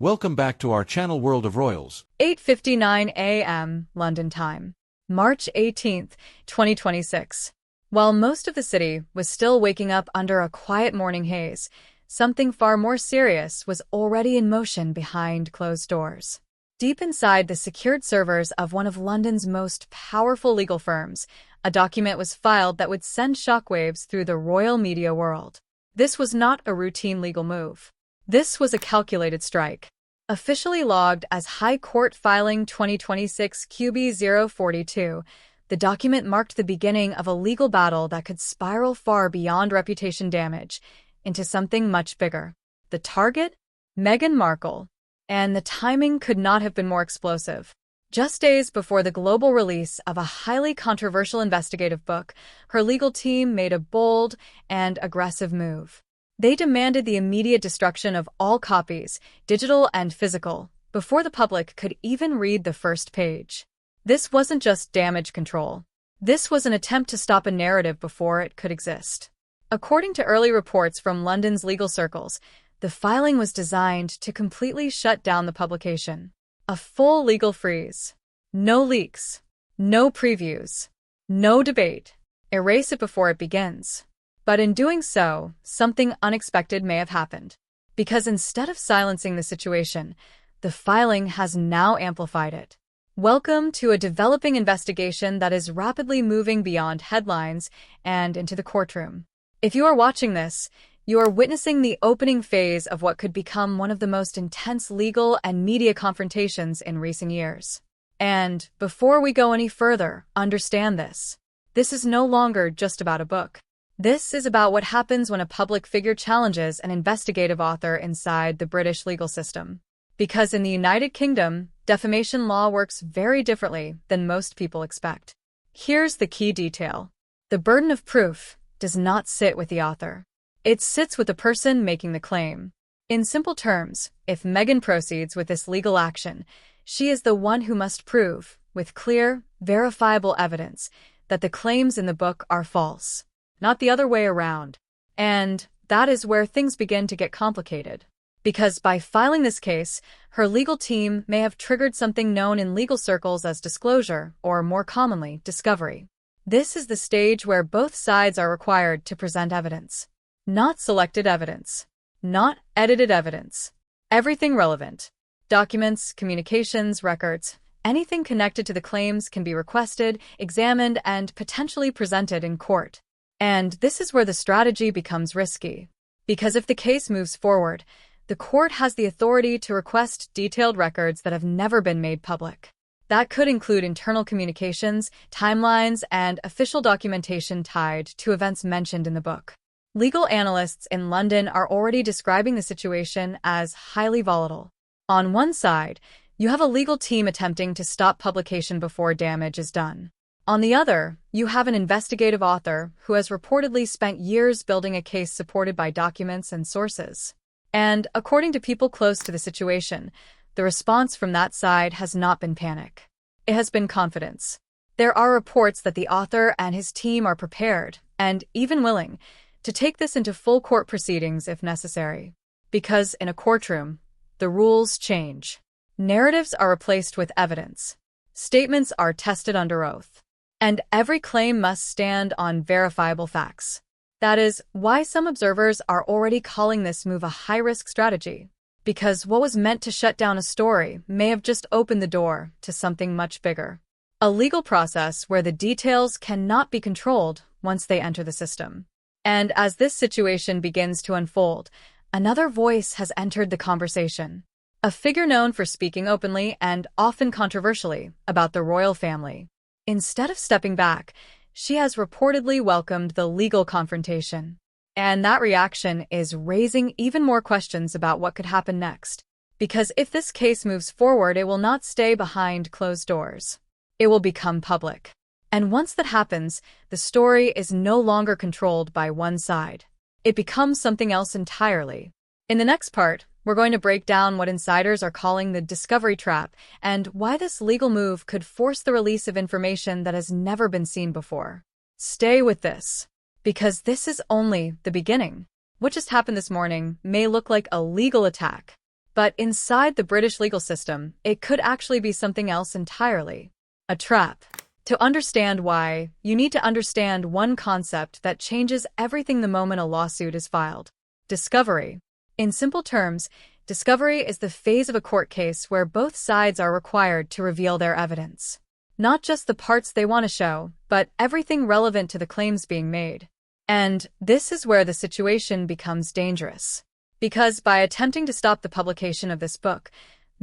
Welcome back to our channel World of Royals. 8:59 a.m. London time, March 18th, 2026. While most of the city was still waking up under a quiet morning haze, something far more serious was already in motion behind closed doors. Deep inside the secured servers of one of London's most powerful legal firms, a document was filed that would send shockwaves through the royal media world. This was not a routine legal move. This was a calculated strike. Officially logged as High Court Filing 2026 QB042, the document marked the beginning of a legal battle that could spiral far beyond reputation damage into something much bigger. The target? Meghan Markle. And the timing could not have been more explosive. Just days before the global release of a highly controversial investigative book, her legal team made a bold and aggressive move. They demanded the immediate destruction of all copies, digital and physical, before the public could even read the first page. This wasn't just damage control. This was an attempt to stop a narrative before it could exist. According to early reports from London's legal circles, the filing was designed to completely shut down the publication. A full legal freeze. No leaks. No previews. No debate. Erase it before it begins. But in doing so, something unexpected may have happened. Because instead of silencing the situation, the filing has now amplified it. Welcome to a developing investigation that is rapidly moving beyond headlines and into the courtroom. If you are watching this, you are witnessing the opening phase of what could become one of the most intense legal and media confrontations in recent years. And before we go any further, understand this. This is no longer just about a book. This is about what happens when a public figure challenges an investigative author inside the British legal system. Because in the United Kingdom, defamation law works very differently than most people expect. Here's the key detail. The burden of proof does not sit with the author. It sits with the person making the claim. In simple terms, if Meghan proceeds with this legal action, she is the one who must prove, with clear, verifiable evidence, that the claims in the book are false. Not the other way around. And that is where things begin to get complicated. Because by filing this case, her legal team may have triggered something known in legal circles as disclosure, or more commonly, discovery. This is the stage where both sides are required to present evidence. Not selected evidence. Not edited evidence. Everything relevant. Documents, communications, records, anything connected to the claims can be requested, examined, and potentially presented in court. And this is where the strategy becomes risky. Because if the case moves forward, the court has the authority to request detailed records that have never been made public. That could include internal communications, timelines, and official documentation tied to events mentioned in the book. Legal analysts in London are already describing the situation as highly volatile. On one side, you have a legal team attempting to stop publication before damage is done. On the other, you have an investigative author who has reportedly spent years building a case supported by documents and sources. And according to people close to the situation, the response from that side has not been panic. It has been confidence. There are reports that the author and his team are prepared, and even willing, to take this into full court proceedings if necessary. Because in a courtroom, the rules change. Narratives are replaced with evidence. Statements are tested under oath. And every claim must stand on verifiable facts. That is why some observers are already calling this move a high-risk strategy. Because what was meant to shut down a story may have just opened the door to something much bigger. A legal process where the details cannot be controlled once they enter the system. And as this situation begins to unfold, another voice has entered the conversation. A figure known for speaking openly and often controversially about the royal family. Instead of stepping back, she has reportedly welcomed the legal confrontation. And that reaction is raising even more questions about what could happen next. Because if this case moves forward, it will not stay behind closed doors. It will become public. And once that happens, the story is no longer controlled by one side. It becomes something else entirely. In the next part, we're going to break down what insiders are calling the discovery trap and why this legal move could force the release of information that has never been seen before. Stay with this, because this is only the beginning. What just happened this morning may look like a legal attack, But inside the British legal system, it could actually be something else entirely. A trap. To understand why, you need to understand one concept that changes everything the moment a lawsuit is filed. Discovery. In simple terms, discovery is the phase of a court case where both sides are required to reveal their evidence. Not just the parts they want to show, but everything relevant to the claims being made. And this is where the situation becomes dangerous. Because by attempting to stop the publication of this book,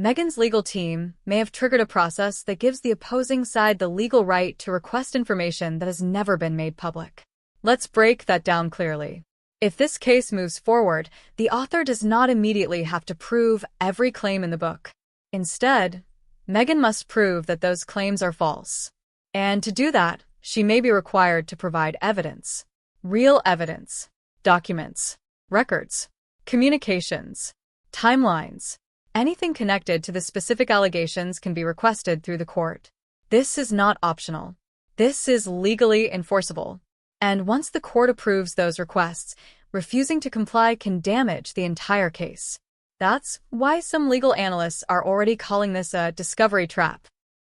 Meghan's legal team may have triggered a process that gives the opposing side the legal right to request information that has never been made public. Let's break that down clearly. If this case moves forward, the author does not immediately have to prove every claim in the book. Instead, Meghan must prove that those claims are false. And to do that, she may be required to provide evidence. Real evidence. Documents. Records. Communications. Timelines. Anything connected to the specific allegations can be requested through the court. This is not optional. This is legally enforceable. And once the court approves those requests, refusing to comply can damage the entire case. That's why some legal analysts are already calling this a discovery trap.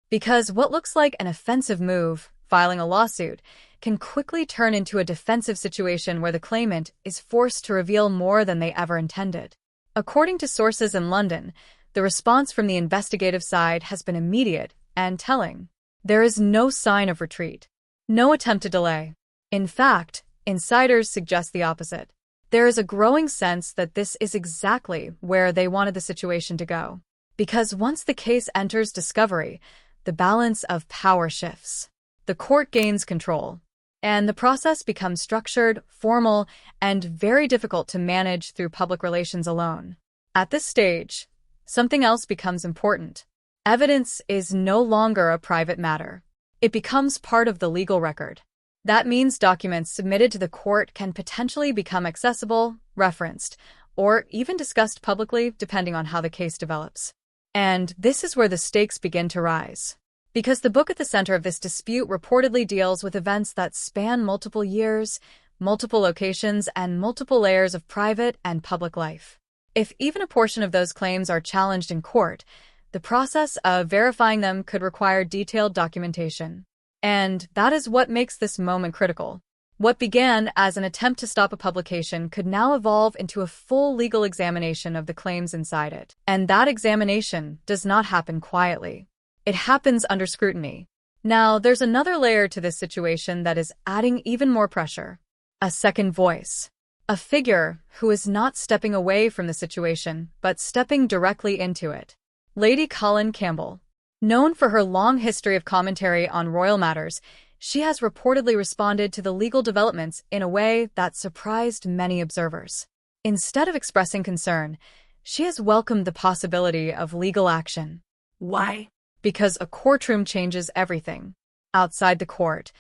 Because what looks like an offensive move, filing a lawsuit, can quickly turn into a defensive situation where the claimant is forced to reveal more than they ever intended. According to sources in London, the response from the investigative side has been immediate and telling. There is no sign of retreat. No attempt to delay. In fact, insiders suggest the opposite. There is a growing sense that this is exactly where they wanted the situation to go. Because once the case enters discovery, the balance of power shifts. The court gains control, and the process becomes structured, formal, and very difficult to manage through public relations alone. At this stage, something else becomes important. Evidence is no longer a private matter. It becomes part of the legal record. That means documents submitted to the court can potentially become accessible, referenced, or even discussed publicly depending on how the case develops. And this is where the stakes begin to rise. Because the book at the center of this dispute reportedly deals with events that span multiple years, multiple locations, and multiple layers of private and public life. If even a portion of those claims are challenged in court, the process of verifying them could require detailed documentation. And that is what makes this moment critical. What began as an attempt to stop a publication could now evolve into a full legal examination of the claims inside it. And that examination does not happen quietly. It happens under scrutiny. Now, there's another layer to this situation that is adding even more pressure. A second voice. A figure who is not stepping away from the situation, but stepping directly into it. Lady Colin Campbell. Known for her long history of commentary on royal matters, she has reportedly responded to the legal developments in a way that surprised many observers. Instead of expressing concern, she has welcomed the possibility of legal action. Why? Because a courtroom changes everything. Outside the court,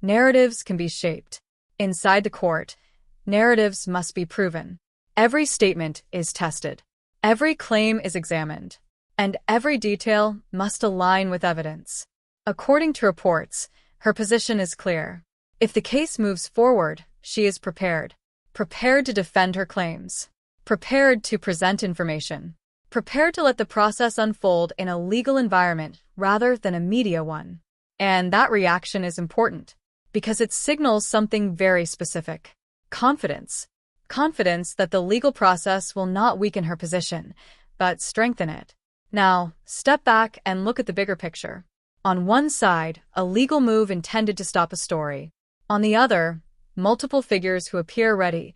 narratives can be shaped. Inside the court, narratives must be proven. Every statement is tested. Every claim is examined. And every detail must align with evidence. According to reports, her position is clear. If the case moves forward, she is prepared. Prepared to defend her claims. Prepared to present information. Prepared to let the process unfold in a legal environment rather than a media one. And that reaction is important, because it signals something very specific. Confidence. Confidence that the legal process will not weaken her position, but strengthen it. Now, step back and look at the bigger picture. On one side, a legal move intended to stop a story. On the other, multiple figures who appear ready,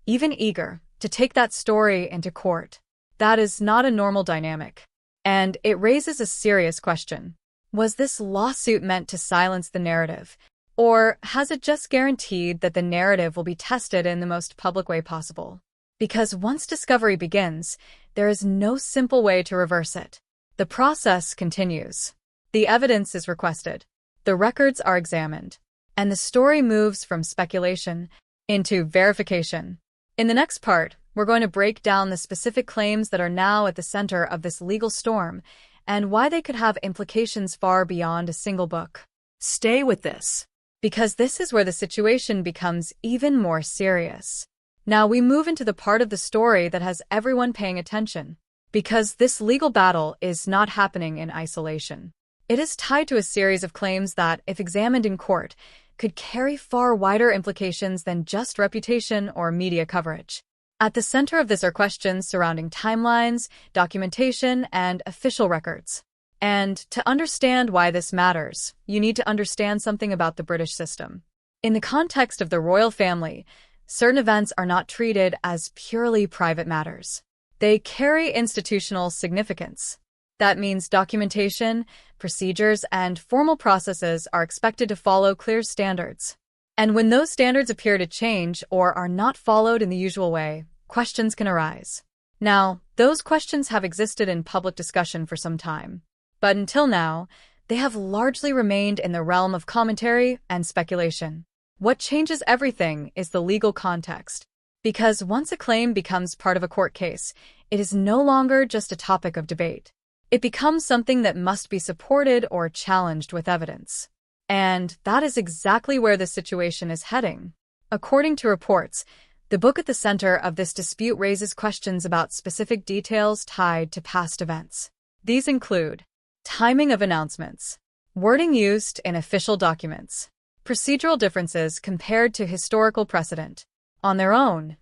even eager, to take that story into court. That is not a normal dynamic. And it raises a serious question. Was this lawsuit meant to silence the narrative? Or has it just guaranteed that the narrative will be tested in the most public way possible? Because once discovery begins, there is no simple way to reverse it. The process continues. The evidence is requested. The records are examined. And the story moves from speculation into verification. In the next part, we're going to break down the specific claims that are now at the center of this legal storm and why they could have implications far beyond a single book. Stay with this, because this is where the situation becomes even more serious. Now we move into the part of the story that has everyone paying attention. Because this legal battle is not happening in isolation. It is tied to a series of claims that, if examined in court, could carry far wider implications than just reputation or media coverage. At the center of this are questions surrounding timelines, documentation, and official records. And to understand why this matters, you need to understand something about the British system. In the context of the royal family, certain events are not treated as purely private matters. They carry institutional significance. That means documentation, procedures, and formal processes are expected to follow clear standards. And when those standards appear to change or are not followed in the usual way, questions can arise. Now, those questions have existed in public discussion for some time. But until now, they have largely remained in the realm of commentary and speculation. What changes everything is the legal context. Because once a claim becomes part of a court case, it is no longer just a topic of debate. It becomes something that must be supported or challenged with evidence. And that is exactly where the situation is heading. According to reports, the book at the center of this dispute raises questions about specific details tied to past events. These include timing of announcements, wording used in official documents, procedural differences compared to historical precedent. On their own,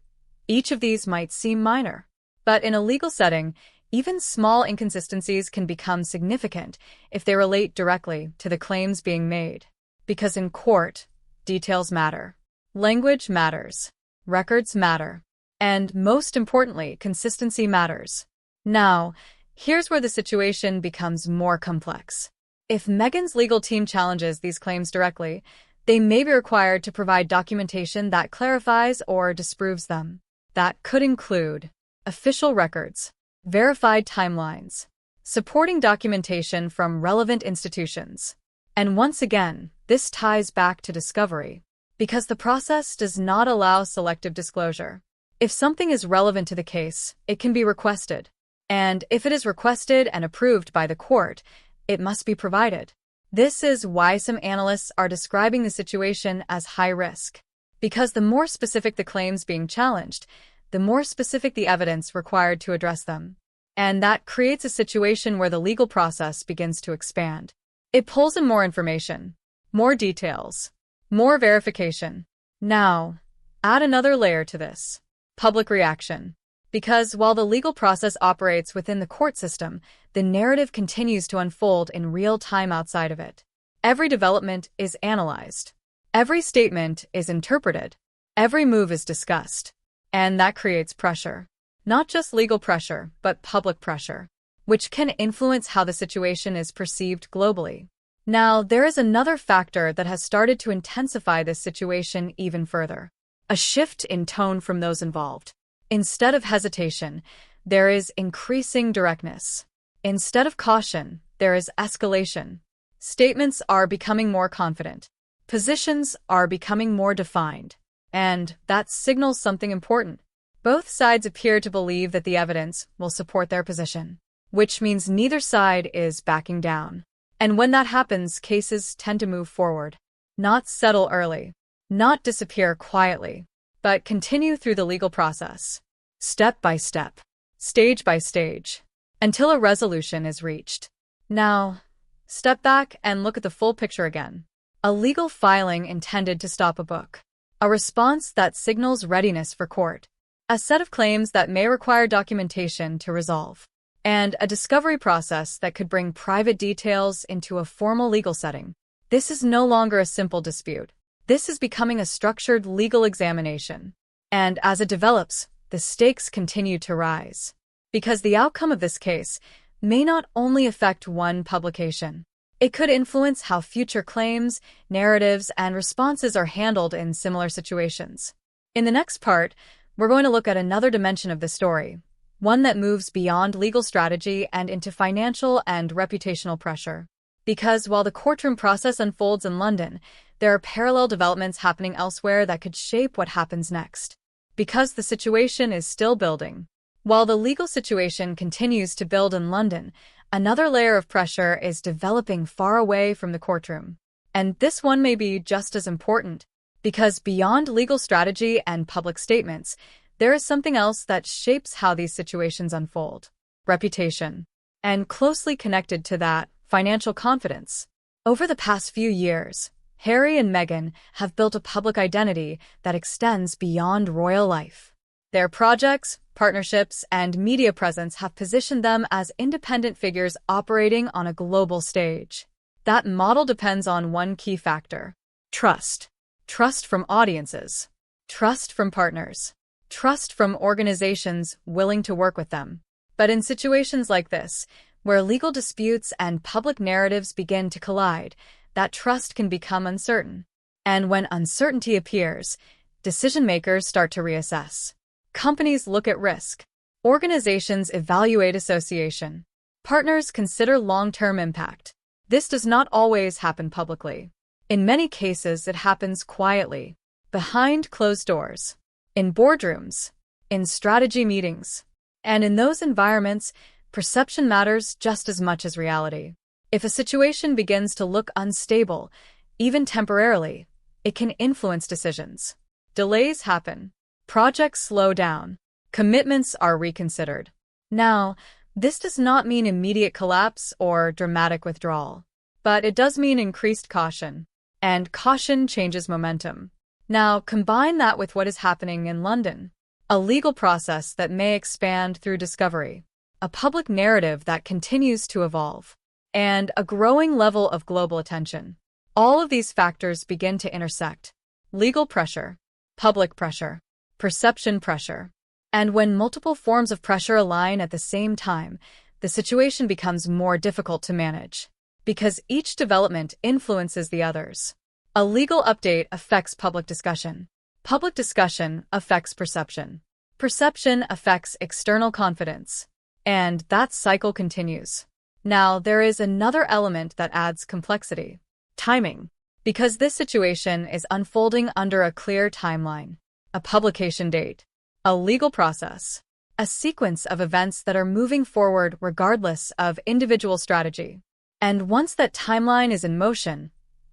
each of these might seem minor. But in a legal setting, even small inconsistencies can become significant if they relate directly to the claims being made. Because in court, details matter. Language matters. Records matter. And most importantly, consistency matters. Now, here's where the situation becomes more complex. If Meghan's legal team challenges these claims directly, they may be required to provide documentation that clarifies or disproves them. That could include official records, verified timelines, supporting documentation from relevant institutions. And once again, this ties back to discovery, because the process does not allow selective disclosure. If something is relevant to the case, it can be requested. And if it is requested and approved by the court, it must be provided. This is why some analysts are describing the situation as high risk. Because the more specific the claims being challenged, the more specific the evidence required to address them. And that creates a situation where the legal process begins to expand. It pulls in more information, more details, more verification. Now, add another layer to this: public reaction. Because while the legal process operates within the court system, the narrative continues to unfold in real time outside of it. Every development is analyzed. Every statement is interpreted. Every move is discussed. And that creates pressure. Not just legal pressure, but public pressure, which can influence how the situation is perceived globally. Now, there is another factor that has started to intensify this situation even further: a shift in tone from those involved. Instead of hesitation, there is increasing directness. Instead of caution, there is escalation. Statements are becoming more confident. Positions are becoming more defined. And that signals something important. Both sides appear to believe that the evidence will support their position, which means neither side is backing down. And when that happens, cases tend to move forward. Not settle early. Not disappear quietly, but continue through the legal process, step by step, stage by stage, until a resolution is reached. Now, step back and look at the full picture again. A legal filing intended to stop a book. A response that signals readiness for court. A set of claims that may require documentation to resolve. And a discovery process that could bring private details into a formal legal setting. This is no longer a simple dispute. This is becoming a structured legal examination. And as it develops, the stakes continue to rise. Because the outcome of this case may not only affect one publication. It could influence how future claims, narratives, and responses are handled in similar situations. In the next part, we're going to look at another dimension of the story, one that moves beyond legal strategy and into financial and reputational pressure. Because while the courtroom process unfolds in London, there are parallel developments happening elsewhere that could shape what happens next. Because the situation is still building. While the legal situation continues to build in London, another layer of pressure is developing far away from the courtroom. And this one may be just as important, because beyond legal strategy and public statements, there is something else that shapes how these situations unfold. reputation, and closely connected to that, financial confidence. Over the past few years, Harry and Meghan have built a public identity that extends beyond royal life. Their projects, partnerships, and media presence have positioned them as independent figures operating on a global stage. That model depends on one key factor: trust. Trust from audiences. Trust from partners. Trust from organizations willing to work with them. But in situations like this, where legal disputes and public narratives begin to collide, that trust can become uncertain. And when uncertainty appears, decision-makers start to reassess. Companies look at risk. Organizations evaluate association. Partners consider long-term impact. This does not always happen publicly. In many cases, it happens quietly, behind closed doors, in boardrooms, in strategy meetings. And in those environments, perception matters just as much as reality. If a situation begins to look unstable, even temporarily, it can influence decisions. Delays happen. Projects slow down. Commitments are reconsidered. Now, this does not mean immediate collapse or dramatic withdrawal, but it does mean increased caution. And caution changes momentum. Now, combine that with what is happening in London. A legal process that may expand through discovery. A public narrative that continues to evolve. And a growing level of global attention. All of these factors begin to intersect. Legal pressure, public pressure, perception pressure. And when multiple forms of pressure align at the same time, the situation becomes more difficult to manage, because each development influences the others. A legal update affects public discussion. Public discussion affects perception. Perception affects external confidence. And that cycle continues. Now, there is another element that adds complexity: timing. Because this situation is unfolding under a clear timeline, a publication date, a legal process, a sequence of events that are moving forward regardless of individual strategy. And once that timeline is in motion,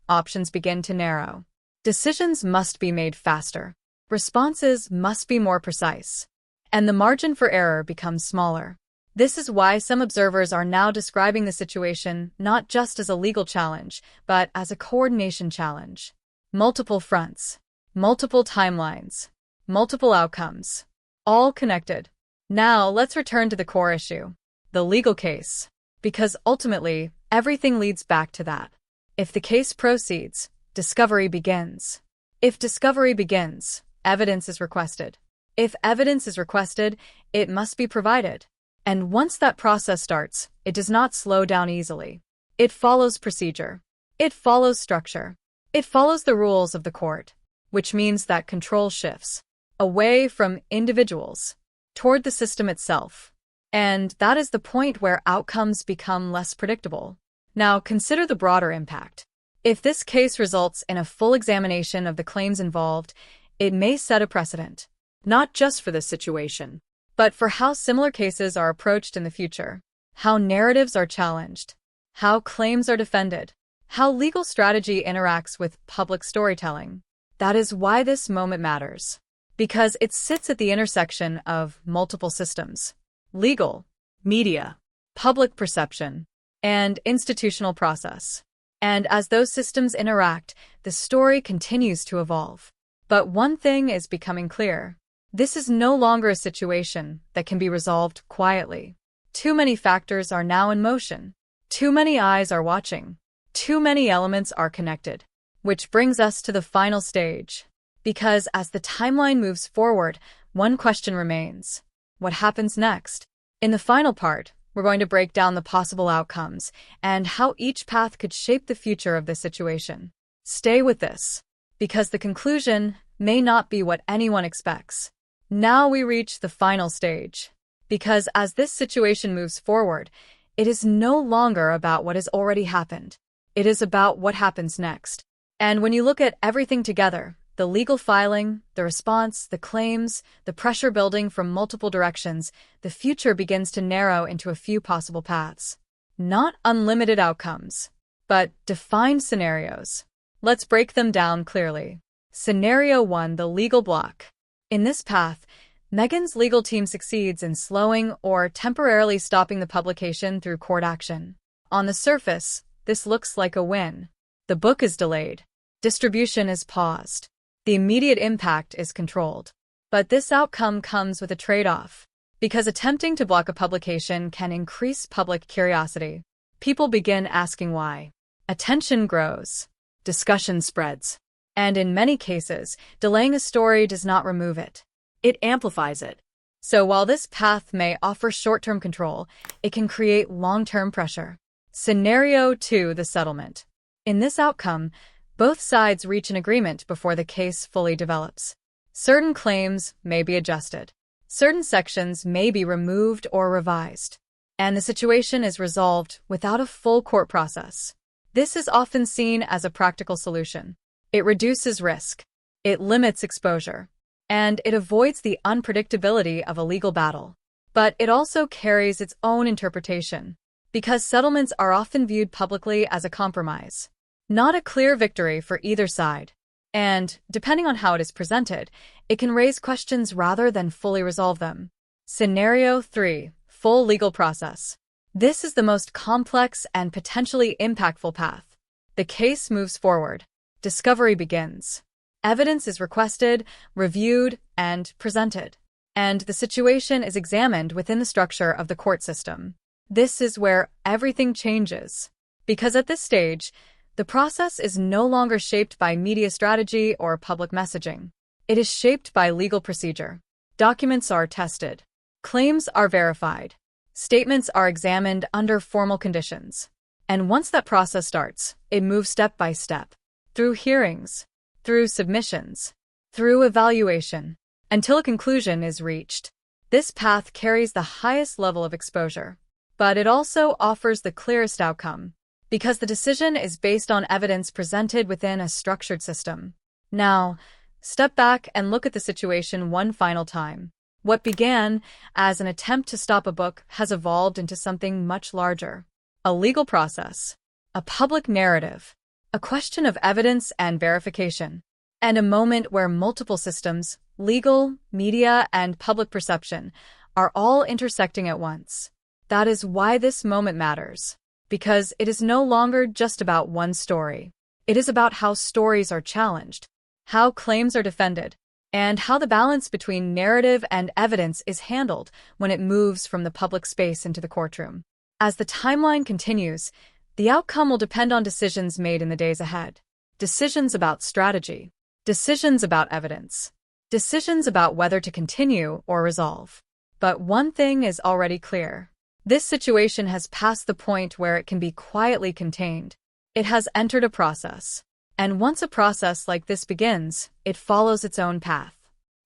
options begin to narrow. Decisions must be made faster. Responses must be more precise. And the margin for error becomes smaller. This is why some observers are now describing the situation not just as a legal challenge, but as a coordination challenge. Multiple fronts, multiple timelines, multiple outcomes, all connected. Now, let's return to the core issue, the legal case, because ultimately, everything leads back to that. If the case proceeds, discovery begins. If discovery begins, evidence is requested. If evidence is requested, it must be provided. And once that process starts, it does not slow down easily. It follows procedure. It follows structure. It follows the rules of the court, which means that control shifts away from individuals toward the system itself. And that is the point where outcomes become less predictable. Now, consider the broader impact. If this case results in a full examination of the claims involved, it may set a precedent, not just for this situation, but for how similar cases are approached in the future, how narratives are challenged, how claims are defended, how legal strategy interacts with public storytelling. That is why this moment matters, because it sits at the intersection of multiple systems: legal, media, public perception, and institutional process. And as those systems interact, the story continues to evolve. But one thing is becoming clear. This is no longer a situation that can be resolved quietly. Too many factors are now in motion. Too many eyes are watching. Too many elements are connected. Which brings us to the final stage. Because as the timeline moves forward, one question remains: what happens next? In the final part, we're going to break down the possible outcomes and how each path could shape the future of this situation. Stay with this, because the conclusion may not be what anyone expects. Now we reach the final stage, because as this situation moves forward, it is no longer about what has already happened. It is about what happens next. And when you look at everything together, the legal filing, the response, the claims, the pressure building from multiple directions, the future begins to narrow into a few possible paths. Not unlimited outcomes, but defined scenarios. Let's break them down clearly. Scenario 1: the legal block. In this path, Meghan's legal team succeeds in slowing or temporarily stopping the publication through court action. On the surface, this looks like a win. The book is delayed. Distribution is paused. The immediate impact is controlled. But this outcome comes with a trade-off. Because attempting to block a publication can increase public curiosity. People begin asking why. Attention grows. Discussion spreads. And in many cases, delaying a story does not remove it. It amplifies it. So while this path may offer short-term control, it can create long-term pressure. Scenario 2: the settlement. In this outcome, both sides reach an agreement before the case fully develops. Certain claims may be adjusted. Certain sections may be removed or revised. And the situation is resolved without a full court process. This is often seen as a practical solution. It reduces risk. It limits exposure. And it avoids the unpredictability of a legal battle. But it also carries its own interpretation, because settlements are often viewed publicly as a compromise, not a clear victory for either side. And, depending on how it is presented, it can raise questions rather than fully resolve them. Scenario 3: full legal process. This is the most complex and potentially impactful path. The case moves forward. Discovery begins. Evidence is requested, reviewed, and presented. And the situation is examined within the structure of the court system. This is where everything changes. Because at this stage, the process is no longer shaped by media strategy or public messaging. It is shaped by legal procedure. Documents are tested. Claims are verified. Statements are examined under formal conditions. And once that process starts, it moves step by step, through hearings, through submissions, through evaluation, until a conclusion is reached. This path carries the highest level of exposure, but it also offers the clearest outcome, because the decision is based on evidence presented within a structured system. Now, step back and look at the situation one final time. What began as an attempt to stop a book has evolved into something much larger. A legal process, a public narrative, a question of evidence and verification, and a moment where multiple systems, legal, media, and public perception, are all intersecting at once. That is why this moment matters, because it is no longer just about one story. It is about how stories are challenged, how claims are defended, and how the balance between narrative and evidence is handled when it moves from the public space into the courtroom. As the timeline continues, the outcome will depend on decisions made in the days ahead. Decisions about strategy, decisions about evidence, decisions about whether to continue or resolve. But one thing is already clear. This situation has passed the point where it can be quietly contained. It has entered a process. And once a process like this begins, it follows its own path,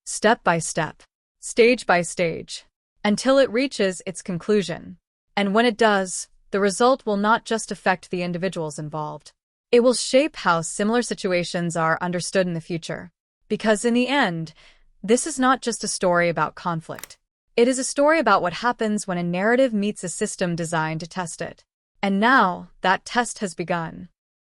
step by step, stage by stage, until it reaches its conclusion. And when it does, the result will not just affect the individuals involved. It will shape how similar situations are understood in the future. Because in the end, this is not just a story about conflict. It is a story about what happens when a narrative meets a system designed to test it. And now, that test has begun.